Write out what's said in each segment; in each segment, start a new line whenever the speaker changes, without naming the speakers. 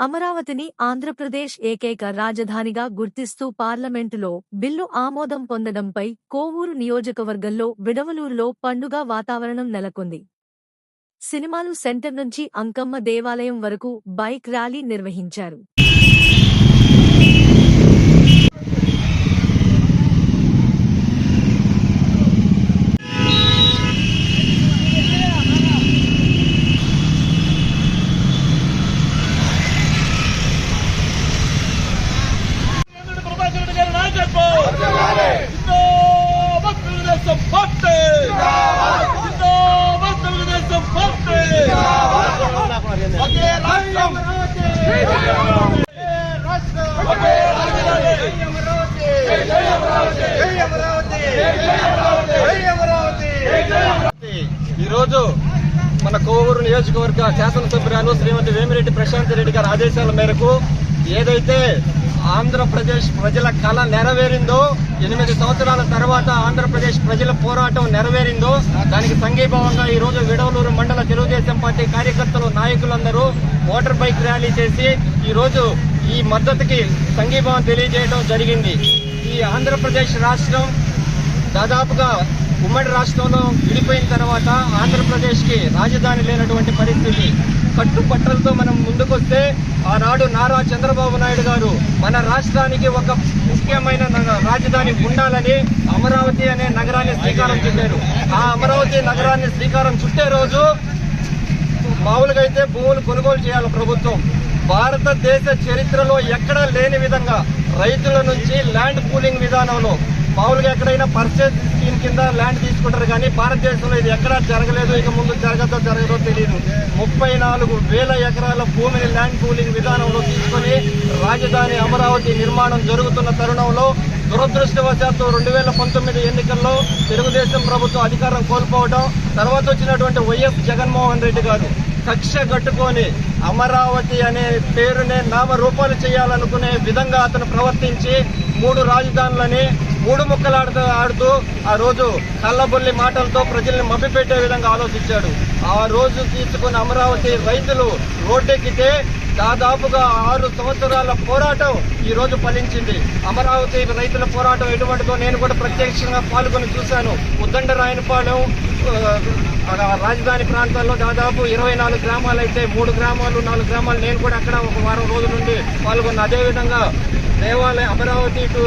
అమరావతిని ఆంధ్రప్రదేశ్ ఏకైక రాజధానిగా గుర్తిస్తూ పార్లమెంటులో బిల్లు ఆమోదం పొందడంపై కోవూరు నియోజకవర్గంలో విడవలూరులో పండుగ వాతావరణం నెలకొంది. సినిమాలు సెంటర్ నుంచి అంకమ్మ దేవాలయం వరకు బైక్ ర్యాలీ నిర్వహించారు.
ఈరోజు మన కోవూరు నియోజకవర్గ శాసనసభ్యురాలు శ్రీమతి వేమిరెడ్డి ప్రశాంత్ రెడ్డి గారి ఆదేశాల మేరకు ఏదైతే ఆంధ్రప్రదేశ్ ప్రజల కళ నెరవేరిందో, 8 సంవత్సరాల తర్వాత ఆంధ్రప్రదేశ్ ప్రజల పోరాటం నెరవేరిందో దానికి సంఘీభావంగా ఈ రోజు విడవలూరు మండల తెలుగుదేశం పార్టీ కార్యకర్తలు, నాయకులందరూ మోటార్ బైక్ ర్యాలీ చేసి ఈ రోజు ఈ మద్దతుకి సంఘీభావం తెలియజేయడం జరిగింది. ఈ ఆంధ్రప్రదేశ్ రాష్ట్రం దాదాపుగా ఉమ్మడి రాష్ట్రంలో విడిపోయిన తర్వాత ఆంధ్రప్రదేశ్కి రాజధాని లేనటువంటి పరిస్థితి. కట్టుపట్టలతో మనం ముందుకొస్తే ఆనాడు నారా చంద్రబాబు నాయుడు గారు మన రాష్ట్రానికి ఒక ముఖ్యమైన రాజధాని ఉండాలని అమరావతి అనే నగరాన్ని శ్రీకారం చుట్టారు. ఆ అమరావతి నగరాన్ని శ్రీకారం చుట్టే రోజు మామూలుగా అయితే భూములు కొనుగోలు చేయాలి ప్రభుత్వం. భారతదేశ చరిత్రలో ఎక్కడా లేని విధంగా రైతుల నుంచి ల్యాండ్ పూలింగ్ విధానంలో మామూలుగా ఎక్కడైనా పర్చేజ్ స్కీమ్ కింద ల్యాండ్ తీసుకుంటారు, కానీ భారతదేశంలో ఇది ఎక్కడా జరగలేదు, ఇక ముందు జరగదో తెలియదు. 34,000 ఎకరాల భూమిని ల్యాండ్ పూలింగ్ విధానంలో తీసుకొని రాజధాని అమరావతి నిర్మాణం జరుగుతున్న తరుణంలో దురదృష్టవశాత్తు 2019 ఎన్నికల్లో తెలుగుదేశం ప్రభుత్వం అధికారం కోల్పోవడం, తర్వాత వచ్చినటువంటి వైఎస్ జగన్మోహన్ రెడ్డి గారు కక్ష కట్టుకొని అమరావతి అనే పేరునే నామరూపాలు చేయాలనుకునే విధంగా అతను ప్రవర్తించి 3 రాజధానులని 3 ముక్కలు ఆడుతూ ఆ రోజు కళ్ళబొల్లి మాటలతో ప్రజల్ని మభ్యపెట్టే విధంగా ఆలోచించాడు. ఆ రోజు తీసుకున్న అమరావతి రైతులు రోడ్డెక్కితే దాదాపుగా 6 సంవత్సరాల పోరాటం ఈ రోజు ఫలించింది. అమరావతి రైతుల పోరాటం ఎటువంటిదో నేను కూడా ప్రత్యక్షంగా పాల్గొని చూశాను. ఉద్దండ రాయనపాలెం రాజధాని ప్రాంతాల్లో దాదాపు 24 గ్రామాలు అయితే 3 గ్రామాలు 4 గ్రామాలు నేను కూడా అక్కడ ఒక వారం రోజుల నుండి పాల్గొన్నా. అదేవిధంగా దేవాలయం అమరావతి టు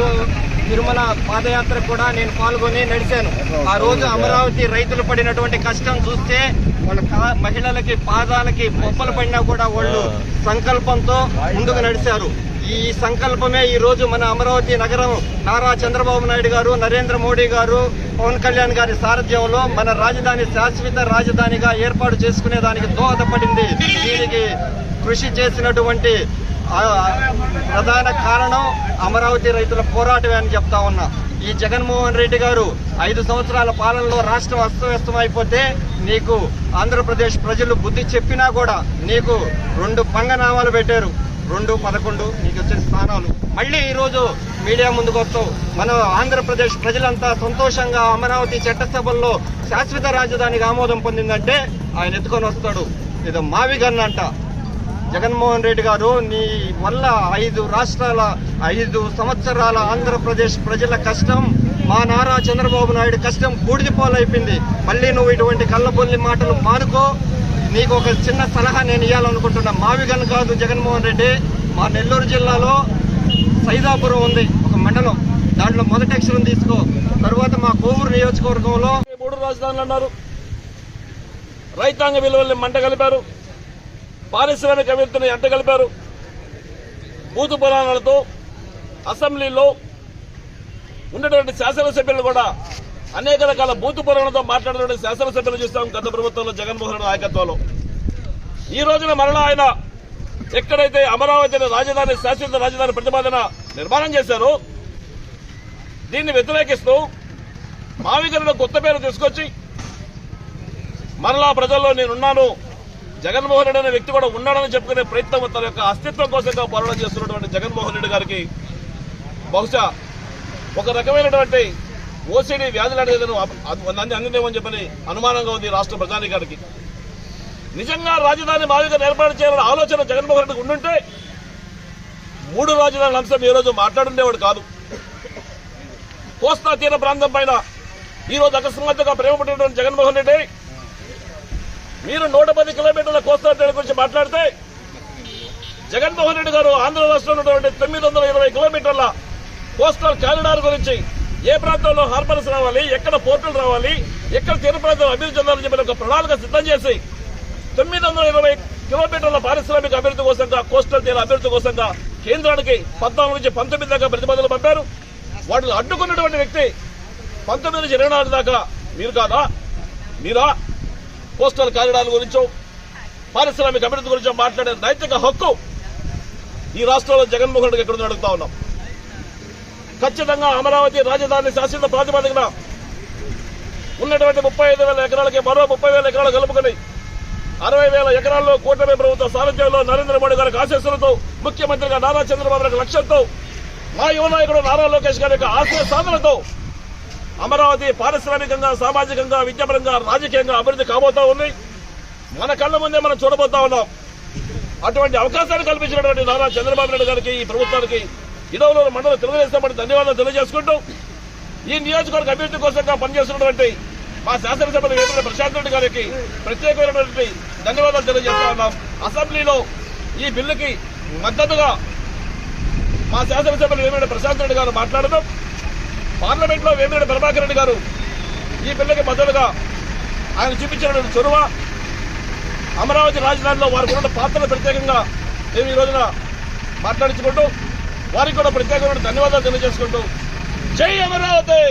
తిరుమల పాదయాత్ర కూడా నేను పాల్గొని నడిచాను. ఆ రోజు అమరావతి రైతులు పడినటువంటి కష్టం చూస్తే వాళ్ళ మహిళలకి పాదాలకి పొప్పలు పడినా కూడా వాళ్ళు సంకల్పంతో ముందుకు నడిచారు. ఈ సంకల్పమే ఈ రోజు మన అమరావతి నగరం నారా చంద్రబాబు నాయుడు గారు, నరేంద్ర మోడీ గారు, పవన్ కళ్యాణ్ గారి సారథ్యంలో మన రాజధాని శాశ్వత రాజధానిగా ఏర్పాటు చేసుకునే దానికి దోహదపడింది. దీనికి కృషి చేసినటువంటి ప్రధాన కారణం అమరావతి రైతుల పోరాటమే అని చెప్తా ఉన్నా. ఈ జగన్మోహన్ రెడ్డి గారు 5 సంవత్సరాల పాలనలో రాష్ట్రం అస్తవ్యస్తం అయిపోతే నీకు ఆంధ్రప్రదేశ్ ప్రజలు బుద్ధి చెప్పినా కూడా నీకు 2 పంగనామాలు పెట్టారు. 2-11 నీకు వచ్చిన స్థానాలు. మళ్ళీ ఈరోజు మీడియా ముందుకు వస్తావు. మన ఆంధ్రప్రదేశ్ ప్రజలంతా సంతోషంగా అమరావతి చట్టసభల్లో శాశ్వత రాజధానికి ఆమోదం పొందిందంటే ఆయన ఎత్తుకొని వస్తాడు. ఇది మావిగన్నంట. జగన్మోహన్ రెడ్డి గారు నీ వల్ల 5 సంవత్సరాల ఆంధ్రప్రదేశ్ ప్రజల కష్టం, మా నారా చంద్రబాబు నాయుడు కష్టం బూడిదిపోలైపోయింది. మళ్ళీ నువ్వు ఇటువంటి కళ్ళబొల్లి మాటలు మానుకో. నీకు ఒక చిన్న సలహా నేను ఇవ్వాలనుకుంటున్నా. మావిగన్ కాదు జగన్మోహన్ రెడ్డి, మా నెల్లూరు జిల్లాలో సైదాపురం ఉంది ఒక మండలం, దాంట్లో మొదటి అక్షరం తీసుకో. తర్వాత మా కోవూరు నియోజకవర్గంలో
3 రాజధానులు అన్నారు. రైతాంగ విలువల్ని మంట కలిపారు, పారిశ్రామిక అభివృద్ధిని ఎంట కలిపారు. బూతు పురాణాలతో అసెంబ్లీలో ఉన్నటువంటి శాసనసభ్యులు కూడా అనేక రకాల బూతు పురాణాలతో మాట్లాడినటువంటి శాసనసభ్యులు చూస్తాం గత ప్రభుత్వంలో జగన్మోహన్ రెడ్డి నాయకత్వంలో. ఈ రోజున మరలా ఆయన ఎక్కడైతే అమరావతి రాజధాని శాశ్వత రాజధాని ప్రతిపాదన నిర్మాణం చేశారో దీన్ని వ్యతిరేకిస్తూ మావిగన్ను కొత్త పేరు తీసుకొచ్చి మరలా ప్రజల్లో నేనున్నాను, జగన్మోహన్ రెడ్డి అనే వ్యక్తి కూడా ఉన్నాడని చెప్పుకునే ప్రయత్నం తన యొక్క అస్తిత్వం కోసంగా పోరాటం చేస్తున్నటువంటి జగన్మోహన్ రెడ్డి గారికి బహుశా ఒక రకమైనటువంటి ఓసీడీ వ్యాధులు అనేది అందిందేమని చెప్పని అనుమానంగా ఉంది రాష్ట్ర ప్రజానీకానికి. నిజంగా రాజధాని మాదిరిగా ఏర్పాటు చేయాలనే ఆలోచన జగన్మోహన్ రెడ్డికి ఉండుంటే 3 రాజధానుల అంశం ఈ రోజు మాట్లాడుండేవాడు కాదు. కోస్తా తీర ప్రాంతం పైన ఈ రోజు అకస్మాత్తుగా ప్రేమపడినటువంటి జగన్మోహన్ రెడ్డి మీరు 110 కిలోమీటర్ల కోస్తా తీర గురించి మాట్లాడితే జగన్మోహన్ రెడ్డి గారు ఆంధ్ర రాష్ట్రంలో ఉన్నటువంటి 920 కిలోమీటర్ల కోస్టల్ కారిడార్ గురించి ఏ ప్రాంతంలో హార్బర్స్ రావాలి, ఎక్కడ పోర్టులు రావాలి, ఎక్కడ తీర ప్రాంతం అభివృద్ధి చెందాలని చెప్పి ఒక ప్రణాళిక సిద్ధం చేసి 920 కిలోమీటర్ల పారిశ్రామిక అభివృద్ధి కోసంగా కోస్టల్ తీర అభివృద్ధి కోసంగా కేంద్రానికి 14 నుంచి 19 దాకా ప్రతిపాదనలు పంపారు. వాటిని అడ్డుకున్నటువంటి వ్యక్తి 19 నుంచి 24 దాకా మీరు కాదా? మీరా? కోస్టల్ కారిడార్ గురించో పారిశ్రామిక అభివృద్ధి గురించో మాట్లాడే నైతిక హక్కు ఈ రాష్ట్రంలో జగన్మోహన్ రెడ్డి ఎక్కడుందో అడుగుతా ఉన్నాం. ఖచ్చితంగా అమరావతి రాజధాని శాసన ప్రాతిపదికన ఉన్నటువంటి 35,000 ఎకరాలకి మరో 30,000 ఎకరాలు కలుపుకొని 60,000 ఎకరాల్లో కూటమి ప్రభుత్వ సారథ్యంలో నరేంద్ర మోడీ గారికి ఆశీస్సులతో ముఖ్యమంత్రిగా నారా చంద్రబాబు నాయుడు లక్ష్యంతో మా యువ నాయకుడు నారా లోకేష్ గారి యొక్క ఆశయ సాధనతో అమరావతి పారిశ్రామికంగా, సామాజికంగా, విద్యాపరంగా, రాజకీయంగా అభివృద్ధి కాబోతా ఉంది. మన కళ్ళ ముందే మనం చూడబోతా ఉన్నాం. అటువంటి అవకాశాన్ని కల్పించినటువంటి నారా చంద్రబాబు నాయుడు గారికి, ఈ ప్రభుత్వానికి ఇడవలూరు మండల తెలుగుదేశం పార్టీ ధన్యవాదాలు తెలియజేసుకుంటూ ఈ నియోజకవర్గ అభివృద్ధి కోసంగా పనిచేస్తున్నటువంటి మా శాసనసభ్యులు వేమిరెడ్డి ప్రశాంత్ రెడ్డి గారికి ప్రత్యేకమైనటువంటి ధన్యవాదాలు తెలియజేస్తా ఉన్నాం. అసెంబ్లీలో ఈ బిల్లుకి మద్దతుగా మా శాసనసభ్యులు వేమిరెడ్డి ప్రశాంత్ రెడ్డి గారు మాట్లాడడం, పార్లమెంట్ లో వేమిరెడ్డి ప్రభాకర్ రెడ్డి గారు ఈ బిల్లుకి మద్దతుగా ఆయన చూపించిన చొరవ, అమరావతి రాజధానిలో వారికి ఉన్న పాత్రను ప్రత్యేకంగా మేము ఈ రోజున మాట్లాడించుకుంటూ వారికి కూడా ప్రత్యేకమైన ధన్యవాదాలు తెలియజేసుకుంటూ జై అమరావతి.